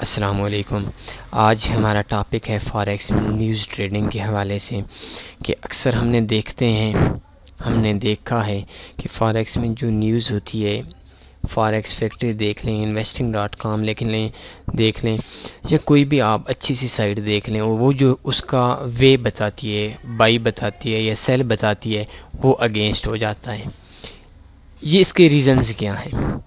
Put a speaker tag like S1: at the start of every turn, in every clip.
S1: अस्सलामुअलैकुम। आज हमारा टॉपिक है फॉरेक्स न्यूज़ ट्रेडिंग के हवाले से कि अक्सर हमने देखा है कि फॉरेक्स में जो न्यूज़ होती है, फॉरेक्स फैक्ट्री देख लें, investing.com देख लें या कोई भी आप अच्छी सी साइट देख लें, और वो जो उसका वे बताती है, बाई बताती है या सेल बताती है, वो अगेंस्ट हो जाता है। ये इसके रीज़न्स क्या हैं?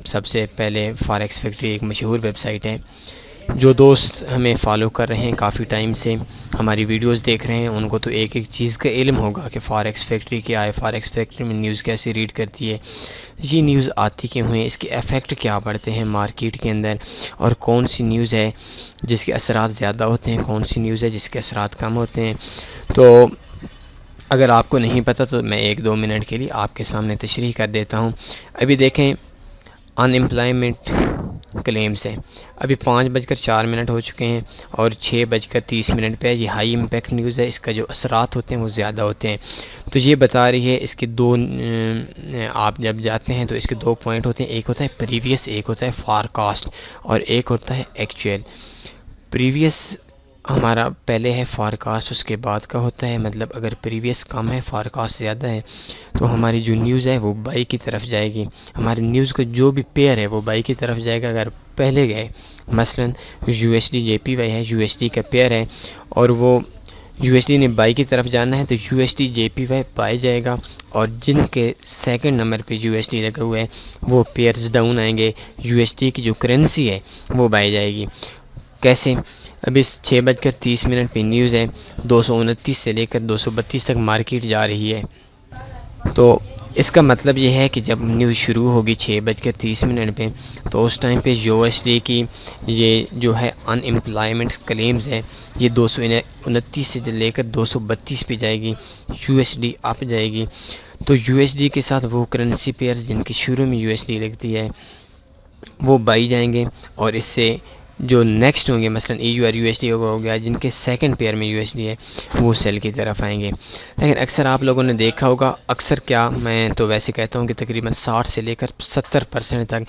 S1: सबसे पहले फॉरेक्स फैक्ट्री एक मशहूर वेबसाइट है। जो दोस्त हमें फॉलो कर रहे हैं, काफ़ी टाइम से हमारी वीडियोस देख रहे हैं, उनको तो एक एक चीज़ का इल्म होगा कि फॉरेक्स फैक्ट्री क्या है, फॉरेक्स फैक्ट्री में न्यूज़ कैसे रीड करती है, ये न्यूज़ आती क्यों है, इसके इफ़ेक्ट क्या पड़ते हैं मार्केट के अंदर, और कौन सी न्यूज़ है जिसके असरात ज़्यादा होते हैं, कौन सी न्यूज़ है जिसके असरात कम होते हैं। तो अगर आपको नहीं पता तो मैं 1-2 मिनट के लिए आपके सामने तशरीह कर देता हूँ। अभी देखें, अनएम्प्लॉयमेंट क्लेम्स हैं। अभी 5:04 हो चुके हैं और 6:30 पे ये हाई इम्पैक्ट न्यूज़ है। इसका जो असरात होते हैं वो ज़्यादा होते हैं। तो ये बता रही है, इसके दो आप जब जाते हैं तो इसके 2 पॉइंट होते हैं। एक होता है प्रीवियस, एक होता है फारकास्ट, और एक होता है एक्चुअल। प्रीवियस हमारा पहले है, फारकास्ट उसके बाद का होता है। मतलब अगर प्रीवियस कम है, फारकास्ट ज़्यादा है, तो हमारी जो न्यूज़ है वो बाई की तरफ जाएगी। हमारी न्यूज़ का जो भी पेयर है वो बाई की तरफ जाएगा। अगर पहले गए, मसलन USD JPY है, USD का पेयर है, और वो USD ने बाई की तरफ जाना है तो USD JPY पाया जाएगा, और जिनके सेकंड नंबर पे USD लगा हुआ है वो पेयर्स डाउन आएंगे। USD की जो करेंसी है वो बाई जाएगी। कैसे? अभी 6:30 पे न्यूज़ है, 229 से लेकर 232 तक मार्केट जा रही है। तो इसका मतलब ये है कि जब न्यूज़ शुरू होगी 6:30 पे, तो उस टाइम पे USD की ये जो है अनएम्प्लॉयमेंट क्लेम्स है, ये 229 से लेकर 232 पे जाएगी, USD अप जाएगी। तो USD के साथ वो करेंसी पेयर्स जिनकी शुरू में USD लगती है वो बाई जाएंगे, और इससे जो नेक्स्ट होंगे, मसलन EU और USD हो गया, जिनके सेकंड पेयर में USD है वो सेल की तरफ आएंगे। लेकिन अक्सर आप लोगों ने देखा होगा, अक्सर क्या, मैं तो वैसे कहता हूँ कि तकरीबन 60 से लेकर 70% तक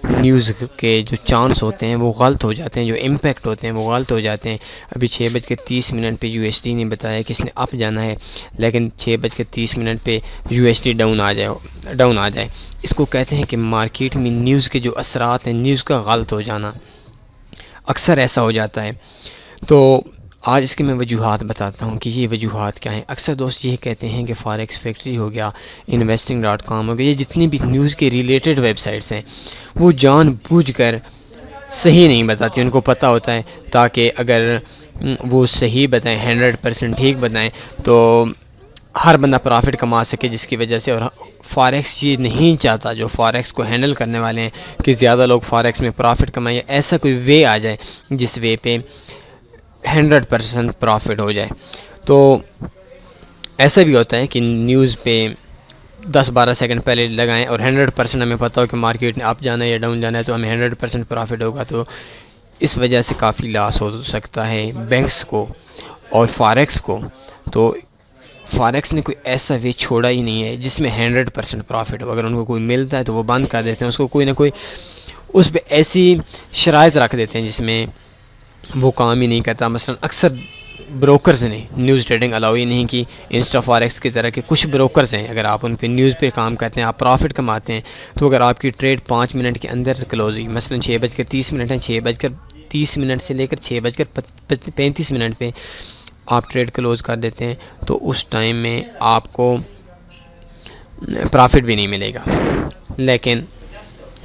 S1: न्यूज़ के जो चांस होते हैं वो गलत हो जाते हैं, जो इम्पैक्ट होते हैं वो गलत हो जाते हैं। अभी 6:30 पे USD ने बताया कि इसने अप जाना है, लेकिन 6:30 पे USD डाउन आ जाए। इसको कहते हैं कि मार्केट में न्यूज़ के जो असरात हैं, न्यूज़ का गलत हो जाना, अक्सर ऐसा हो जाता है। तो आज इसके मैं वजूहात बताता हूँ कि ये वजूहात क्या हैं। अक्सर दोस्त ये कहते हैं कि फॉरेक्स फैक्ट्री हो गया, investing.com हो गया, ये जितनी भी न्यूज़ के रिलेटेड वेबसाइट्स हैं वो जानबूझकर सही नहीं बताती। उनको पता होता है ताकि अगर वो सही बताएं, 100% ठीक बताएं, तो हर बंदा प्रॉफिट कमा सके, जिसकी वजह से, और फॉरेक्स ये नहीं चाहता, जो फॉरेक्स को हैंडल करने वाले हैं, कि ज़्यादा लोग फॉरेक्स में प्रॉफिट कमाएं। ऐसा कोई वे आ जाए जिस वे पे 100% प्रॉफिट हो जाए। तो ऐसा भी होता है कि न्यूज़ पे 10-12 सेकंड पहले लगाएं और 100% हमें पता हो कि मार्केट ने अप जाना है या डाउन जाना है, तो हमें 100% प्रॉफिट होगा। तो इस वजह से काफ़ी लॉस हो सकता है बैंक्स को और फॉरेक्स को। तो फॉरेक्स ने कोई ऐसा वे छोड़ा ही नहीं है जिसमें 100% प्रॉफिट हो। अगर उनको कोई मिलता है तो वो बंद कर देते हैं, उसको कोई ना कोई उस पर ऐसी शराइत रख देते हैं जिसमें वो काम ही नहीं करता। मसलन अक्सर ब्रोकर्स ने न्यूज़ ट्रेडिंग अलाउ ही नहीं की। इंस्टा फॉरेक्स की तरह के कुछ ब्रोकर्स हैं, अगर आप उन पे न्यूज़ पे काम करते हैं, आप प्रॉफिट कमाते हैं, तो अगर आपकी ट्रेड 5 मिनट के अंदर क्लोज हुई, मसलन 6:30 है, 6:30 से लेकर 6:35 पे आप ट्रेड क्लोज़ कर देते हैं, तो उस टाइम में आपको प्रॉफिट भी नहीं मिलेगा। लेकिन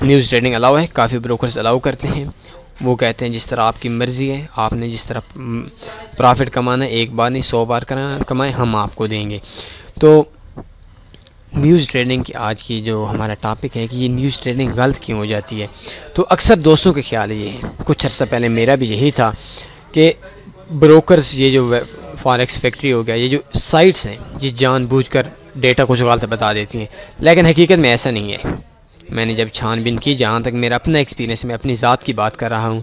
S1: न्यूज़ ट्रेडिंग अलाउ है, काफ़ी ब्रोकर्स अलाउ करते हैं। वो कहते हैं जिस तरह आपकी मर्ज़ी है, आपने जिस तरह प्रॉफिट कमाना है, एक बार नहीं 100 बार कमाएं, हम आपको देंगे। तो न्यूज़ ट्रेडिंग की आज की जो हमारा टॉपिक है कि ये न्यूज़ ट्रेडिंग गलत क्यों हो जाती है। तो अक्सर दोस्तों के ख्याल ये है, कुछ अर्सा पहले मेरा भी यही था कि ब्रोकर्स, ये जो फॉरेक्स फैक्ट्री हो गया, ये जो साइट्स हैं, ये जानबूझकर डेटा कुछ गलत बता देती हैं, लेकिन हकीकत में ऐसा नहीं है। मैंने जब छानबीन की, जहाँ तक मेरा अपना एक्सपीरियंस, मैं अपनी ज़ात की बात कर रहा हूँ,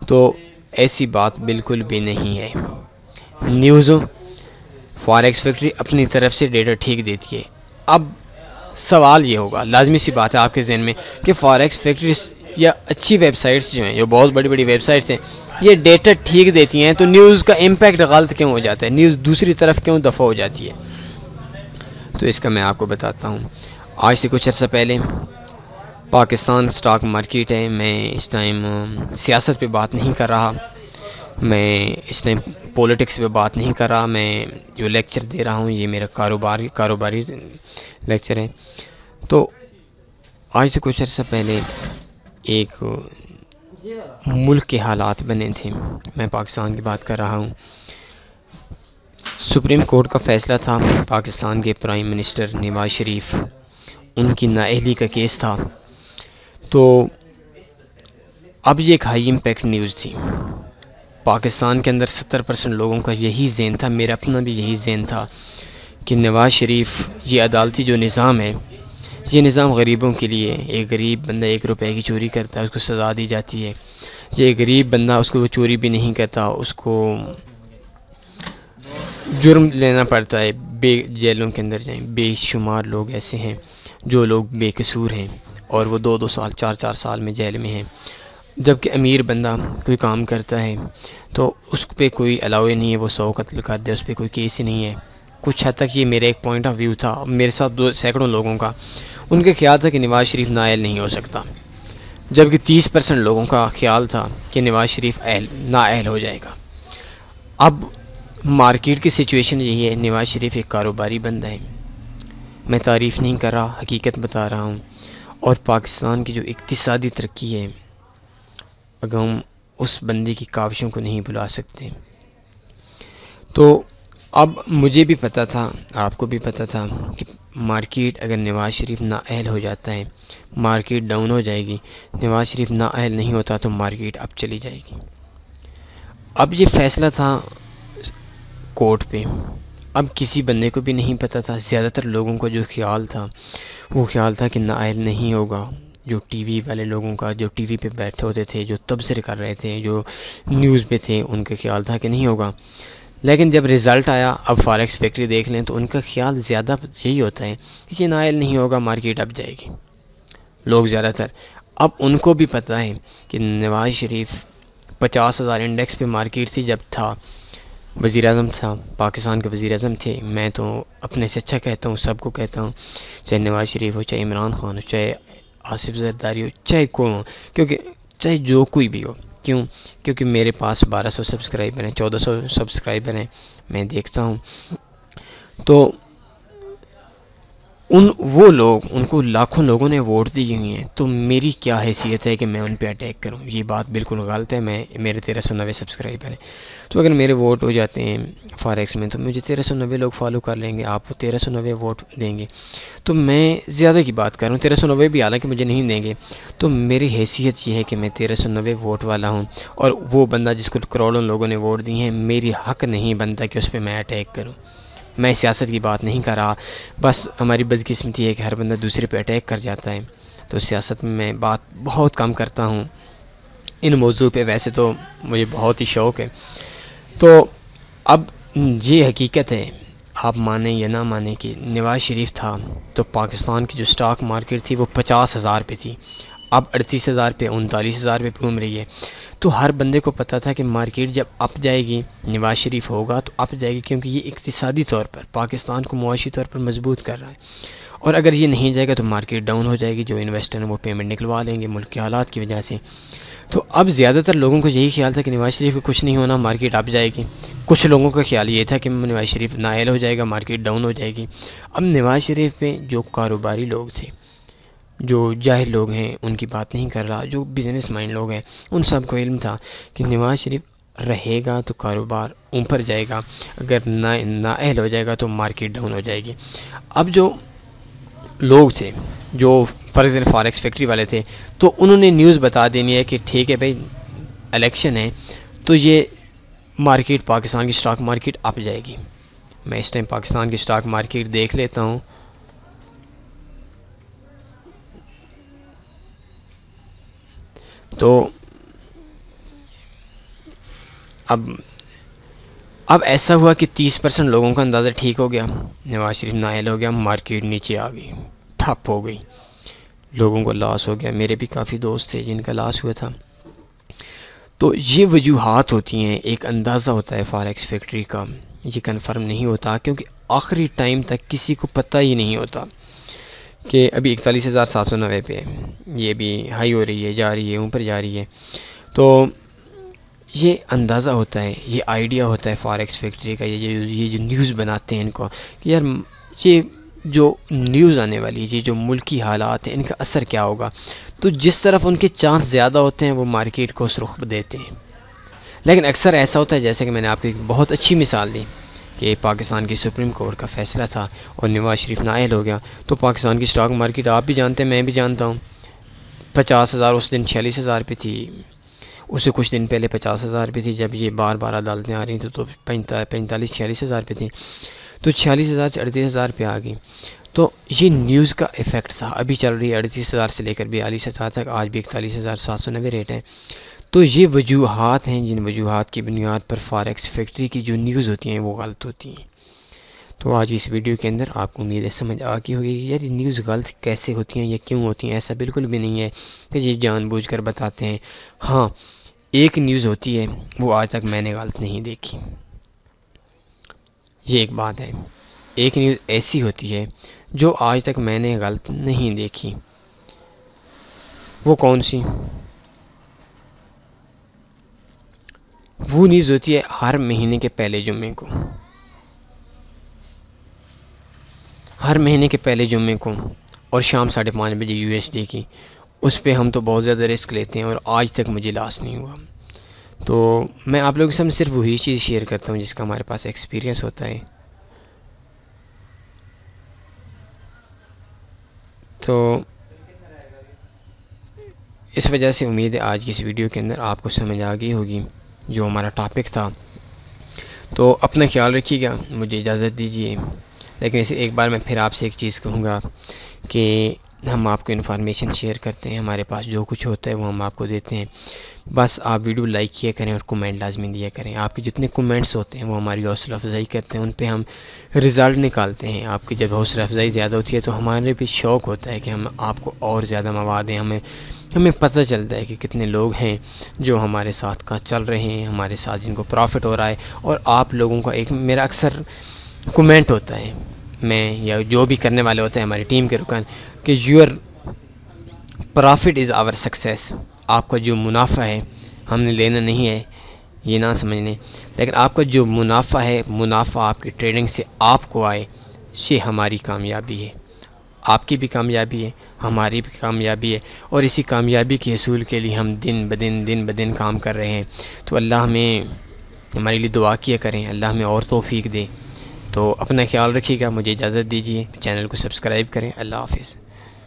S1: तो ऐसी बात बिल्कुल भी नहीं है। न्यूज़ फॉरेक्स फैक्ट्री अपनी तरफ से डेटा ठीक देती है। अब सवाल ये होगा, लाजमी सी बात है आपके जहन में, कि फॉरेक्स फैक्ट्री या अच्छी वेबसाइट्स जो हैं, जो बहुत बड़ी बड़ी वेबसाइट्स हैं, ये डेटा ठीक देती हैं, तो न्यूज़ का इम्पैक्ट गलत क्यों हो जाता है, न्यूज़ दूसरी तरफ क्यों दफ़ा हो जाती है? तो इसका मैं आपको बताता हूँ। आज से कुछ अर्सा पहले पाकिस्तान स्टॉक मार्केट है, मैं इस टाइम सियासत पे बात नहीं कर रहा, मैं इस टाइम पॉलिटिक्स पे बात नहीं कर रहा, मैं जो लेक्चर दे रहा हूँ ये मेरा कारोबारी लेक्चर है। तो आज से कुछ अर्सा पहले एक मुल्क के हालात बने थे, मैं पाकिस्तान की बात कर रहा हूँ। सुप्रीम कोर्ट का फ़ैसला था, पाकिस्तान के प्राइम मिनिस्टर नवाज़ शरीफ, उनकी नाअहली का केस था। तो अब ये एक हाई इम्पैक्ट न्यूज़ थी। पाकिस्तान के अंदर 70% लोगों का यही ज़हन था, मेरा अपना भी यही ज़हन था कि नवाज़ शरीफ, ये अदालती जो निज़ाम है, ये निज़ाम गरीबों के लिए, एक गरीब बंदा 1 रुपए की चोरी करता है उसको सज़ा दी जाती है, ये गरीब बंदा उसको वो चोरी भी नहीं करता उसको जुर्म लेना पड़ता है, जेलों के अंदर जाएं। बेशुमार लोग ऐसे हैं जो लोग बेकसूर हैं और वो 2-2 साल 4-4 साल में जेल में हैं। जबकि अमीर बंदा कोई काम करता है तो उस पर कोई अलाउ नहीं है, वो 100 कत्ल कर दे, उस पर कोई केस ही नहीं है। कुछ हद तक ये मेरा एक पॉइंट ऑफ व्यू था, मेरे साथ सैकड़ों लोगों का, उनका ख्याल था कि नवाज़ शरीफ नाअहल नहीं हो सकता, जबकि 30% लोगों का ख्याल था कि नवाज़ शरीफ नाअहल हो जाएगा। अब मार्केट की सिचुएशन यही है, नवाज़ शरीफ एक कारोबारी बंदा है, मैं तारीफ़ नहीं कर रहा, हकीकत बता रहा हूँ। और पाकिस्तान की जो इक़्तिसादी तरक्की है, अगर हम उस बंदे की काविशों को नहीं भुला सकते। तो अब मुझे भी पता था, आपको भी पता था कि मार्केट अगर नवाज़ शरीफ नाअहल हो जाता है, मार्केट डाउन हो जाएगी। नवाज़ शरीफ नाअहल नहीं होता तो मार्केट अप चली जाएगी। अब ये फ़ैसला था कोर्ट पे, अब किसी बंदे को भी नहीं पता था, ज़्यादातर लोगों का जो ख्याल था वो ख्याल था कि नाअहल नहीं होगा। जो टीवी वाले लोगों का, जो टीवी पे बैठे होते थे, जो तबसरे कर रहे थे, जो न्यूज़ पे थे, उनका ख्याल था कि नहीं होगा। लेकिन जब रिज़ल्ट आया, अब फॉरेक्स फैक्ट्री देख लें तो उनका ख्याल ज़्यादा यही होता है कि ये नाअहल नहीं होगा, मार्केट अप जाएगी। लोग ज़्यादातर, अब उनको भी पता है कि नवाज़ शरीफ 50,000 इंडेक्स पे मार्केट थी जब था, वज़ीर आज़म था, पाकिस्तान के वज़ीर आज़म थे। मैं तो अपने से अच्छा कहता हूँ, सबको कहता हूँ, चाहे नवाज़ शरीफ हो, चाहे इमरान खान हो, चाहे आसिफ ज़रदारी हो, चाहे कौन हो, क्योंकि चाहे जो कोई भी हो। क्यों? क्योंकि मेरे पास 1200 सब्सक्राइबर हैं, 1400 सब्सक्राइबर हैं, मैं देखता हूँ। तो वो लोग, उनको लाखों लोगों ने वोट दी हुई हैं, तो मेरी क्या हैसियत है कि मैं उन पे अटैक करूं? ये बात बिल्कुल गलत है। मेरे 1390 सब्सक्राइबर हैं, तो अगर मेरे वोट हो जाते हैं फॉरेक्स में तो मुझे 1390 लोग फॉलो कर लेंगे, आपको 1390 वोट देंगे, तो मैं ज़्यादा की बात कर रहा हूँ। 1390 भी हालांकि मुझे नहीं देंगे, तो मेरी हैसियत ये है कि मैं 1390 वोट वाला हूँ, और वो बंदा जिसको करोड़ों लोगों ने वोट दिए हैं, मेरी हक़ नहीं बनता कि उस पर मैं अटैक करूँ। मैं सियासत की बात नहीं कर रहा, बस हमारी बदकिस्मती है कि हर बंदा दूसरे पे अटैक कर जाता है। तो सियासत में मैं बात बहुत कम करता हूँ इन मौजू पे, वैसे तो मुझे बहुत ही शौक़ है। तो अब ये हकीकत है, आप माने या ना माने, कि नवाज़ शरीफ था तो पाकिस्तान की जो स्टॉक मार्केट थी वो 50,000 पे थी, अब 38,000 पे, 39,000 पे घूम रही है। तो हर बंदे को पता था कि मार्केट जब अप जाएगी, नवाज़ शरीफ होगा तो अप जाएगी, क्योंकि ये इक़्तिसादी तौर पर पाकिस्तान को मुआशी तौर पर मजबूत कर रहा है। और अगर ये नहीं जाएगा तो मार्केट डाउन हो जाएगी, जो इन्वेस्टर हैं वो पेमेंट निकलवा लेंगे मुल्क के हालात की वजह से। तो अब ज़्यादातर लोगों को यही ख्याल था कि नवाज़ शरीफ को कुछ नहीं होना, मार्केट अप जाएगी। कुछ लोगों का ख्याल ये था कि नवाज़ शरीफ नाअहल हो जाएगा, मार्केट डाउन हो जाएगी। अब नवाज़ शरीफ पे जो कारोबारी लोग थे, जो जाहिल लोग हैं, उनकी बात नहीं कर रहा, जो बिज़नेस माइंड लोग हैं, उन सब को इल्म था कि नवाज़ शरीफ रहेगा तो कारोबार ऊपर जाएगा, अगर नाअहल हो जाएगा तो मार्केट डाउन हो जाएगी। अब जो लोग थे, जो फॉरेक्स फैक्ट्री वाले थे, तो उन्होंने न्यूज़ बता देनी है कि ठीक है भाई, इलेक्शन है तो ये मार्केट, पाकिस्तान की स्टॉक मार्केट अप जाएगी। मैं इस टाइम पाकिस्तान की स्टॉक मार्केट देख लेता हूँ। तो अब ऐसा हुआ कि 30% लोगों का अंदाज़ा ठीक हो गया, नवाज़ शरीफ नाअहल हो गया, मार्केट नीचे आ गई, ठप हो गई। लोगों को लॉस हो गया। मेरे भी काफ़ी दोस्त थे जिनका लॉस हुआ था। तो ये वजूहात होती हैं, एक अंदाज़ा होता है फॉरेक्स फैक्ट्री का, ये कंफर्म नहीं होता क्योंकि आखिरी टाइम तक किसी को पता ही नहीं होता कि अभी 41,790 पे है, ये भी हाई हो रही है, जा रही है, ऊपर जा रही है। तो ये अंदाज़ा होता है, ये आइडिया होता है फॉरेक्स फैक्ट्री का, ये जो न्यूज़ बनाते हैं इनको कि यार ये जो न्यूज़ आने वाली है, ये जो मुल्की हालात हैं, इनका असर क्या होगा। तो जिस तरफ उनके चांस ज़्यादा होते हैं वो मार्केट को उस रुख देते हैं। लेकिन अक्सर ऐसा होता है, जैसे कि मैंने आपको एक बहुत अच्छी मिसाल दी कि पाकिस्तान की सुप्रीम कोर्ट का फ़ैसला था और नवाज़ शरीफ नाअहल हो गया, तो पाकिस्तान की स्टॉक मार्केट आप भी जानते हैं, मैं भी जानता हूँ, 50,000 उस दिन 46,000 पे थी। उससे कुछ दिन पहले 50,000 पे थी। जब ये बार बार अदालतें आ रही थी तो 45-46,000 पे थी। तो 46,000 से 38,000 पे आ गई। तो ये न्यूज़ का इफ़ेक्ट था। अभी चल रही है 38,000 से लेकर 42,000 तक, आज भी 41,790 रेट है। तो ये वजूहात हैं जिन वजूहात की बुनियाद पर फॉरेक्स फैक्ट्री की जो न्यूज़ होती हैं वो गलत होती हैं। तो आज इस वीडियो के अंदर आपको उम्मीद है समझ आ गई होगी कि यार ये न्यूज़ गलत कैसे होती हैं या क्यों होती हैं। ऐसा बिल्कुल भी नहीं है कि ये जानबूझकर बताते हैं। हाँ, एक न्यूज़ होती है वो आज तक मैंने गलत नहीं देखी, ये एक बात है। एक न्यूज़ ऐसी होती है जो आज तक मैंने गलत नहीं देखी। वो कौन सी? वो न्यूज़ होती है हर महीने के पहले जुम्मे को, हर महीने के पहले जुम्मे को और शाम 5:30 बजे USD की। उस पर हम तो बहुत ज़्यादा रिस्क लेते हैं और आज तक मुझे लॉस नहीं हुआ। तो मैं आप लोगों के सामने सिर्फ वही चीज़ शेयर करता हूँ जिसका हमारे पास एक्सपीरियंस होता है। तो इस वजह से उम्मीद है आज की इस वीडियो के अंदर आपको समझ आ गई होगी जो हमारा टॉपिक था। तो अपना ख्याल रखिएगा, मुझे इजाज़त दीजिए। लेकिन इसे एक बार मैं फिर आपसे एक चीज़ कहूँगा कि हम आपको इन्फॉर्मेशन शेयर करते हैं, हमारे पास जो कुछ होता है वो हम आपको देते हैं। बस आप वीडियो लाइक किया करें और कमेंट लाजमी दिया करें। आपके जितने कमेंट्स होते हैं वो हमारी हौसला अफजाई करते हैं, उन पे हम रिज़ल्ट निकालते हैं। आपकी जब हौसला अफजाई ज़्यादा होती है तो हमारे भी शौक़ होता है कि हम आपको और ज़्यादा मवाद दें। हमें पता चलता है कि कितने लोग हैं जो हमारे साथ का चल रहे हैं, हमारे साथ जिनको प्रॉफिट हो रहा है। और आप लोगों का एक मेरा अक्सर कमेंट होता है, मैं या जो भी करने वाले होते हैं हमारी टीम के रुकन, कि your profit is our success. आपका जो मुनाफा है हमने लेना नहीं है, ये ना समझने, लेकिन आपका जो मुनाफा है, मुनाफा आपकी ट्रेडिंग से आपको आए, ये हमारी कामयाबी है। आपकी भी कामयाबी है, हमारी भी कामयाबी है। और इसी कामयाबी के हसूल के लिए हम दिन ब दिन काम कर रहे हैं। तो अल्लाह हमें हमारे लिए दुआ किया करें, अल्लाह हमें और तौफीक दे। तो अपना ख्याल रखिएगा, मुझे इजाज़त दीजिए, चैनल को सब्सक्राइब करें। अल्लाह हाफ़िज़।